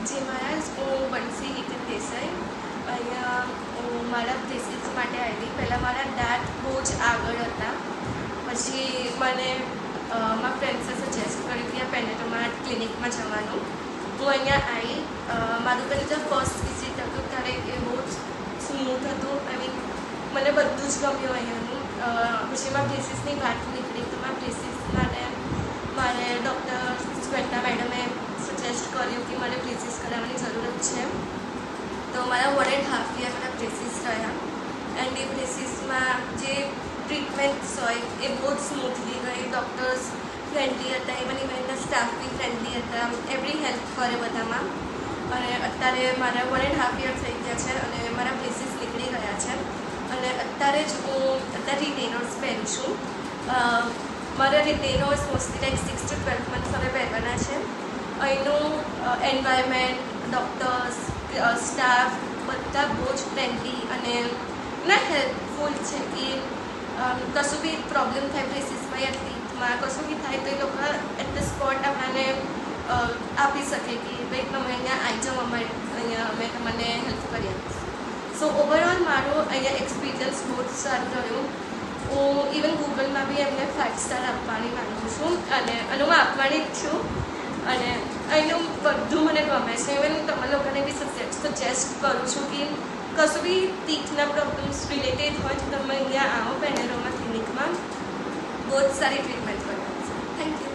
जी महाराज हूँ बंसी हितेन देसाई अँ मारा બ્રેસીસ માટે આવી પહેલાં મારા દાંત બહુ જ આગળ હતા પછી મને મારા ફ્રેન્ડ્સે સજેસ્ટ કર્યું કે આ પેનેટોમાર્ટ ક્લિનિકમાં જવાનું હું અહીંયા આવી મારું પહેલું જે ફર્સ્ટ વિઝિટ હતું ત્યારે એ બહુ જ સ્મૂથ હતું આઈ મીન મને બધું જ ગમ્યું અહીંયાનું પછી મારા બ્રેસીસની વાત નીકળી તો મારા બ્રેસીસ માટે મારે ડૉક્ટર શ્વેતા મેડમે સજેસ્ટ કર્યું કે મારે બ્રેસીસ કરાવવાની જરૂરત છે તો મારા 1.5 યર મારા બ્રેસીસ રહ્યા એન્ડ એ બ્રેસીસમાં જે ટ્રીટમેન્ટ્સ હોય એ બહુ જ સ્મૂથલી ગઈ ડૉક્ટર્સ ફ્રેન્ડલી હતા ઇવન એમના સ્ટાફ બી ફ્રેન્ડલી હતા એવરી હેલ્પ કરે બધામાં અને અત્યારે મારા 1.5 યર થઈ ગયા છે અને મારા બ્રેસીસ નીકળી ગયા છે અને અત્યારે જ હું રિટેનર્સ પહેરું છું મારા રિટેનર્સ મોસ્ટલી લાઈક 6 to 12 મંથ્સ હવે પહેરવાના છે અહીંનું એન્વાયરમેન્ટ ડૉક્ટર્સ સ્ટાફ બધા બહુ જ ફ્રેન્ડલી અને ના હેલ્પફુલ છે કે કશું બી પ્રોબ્લેમ થાય બ્રેસીસમાં યા ટીથમાં કશું બી થાય તો એ લોકો એટ ધ સ્પોટ આપણને આપી શકે કે ભાઈ તમે અહીંયા આવી જાઓ અમારે અહીંયા અમે તમને હેલ્પ કરી આપીશું સો ઓવરઓલ મારો અહીંયા એક્સપિરિયન્સ બહુ જ સારું રહ્યું હું ઇવન ગૂગલમાં બી એમને 5 સ્ટાર આપવાની માગું છું અને હું આપવાની જ છું અને અહીંનું બધું મને ગમે છે ઇવન તમે લોકોને બી સજેસ્ટ કરું છું કે કશું બી ટીથના પ્રોબ્લેમ્સ રિલેટેડ હોય તો તમે અહીંયા આવો પેનેરોમા ક્લિનિકમાં બહુ જ સારી ટ્રીટમેન્ટ કરવાની છે થેન્ક યુ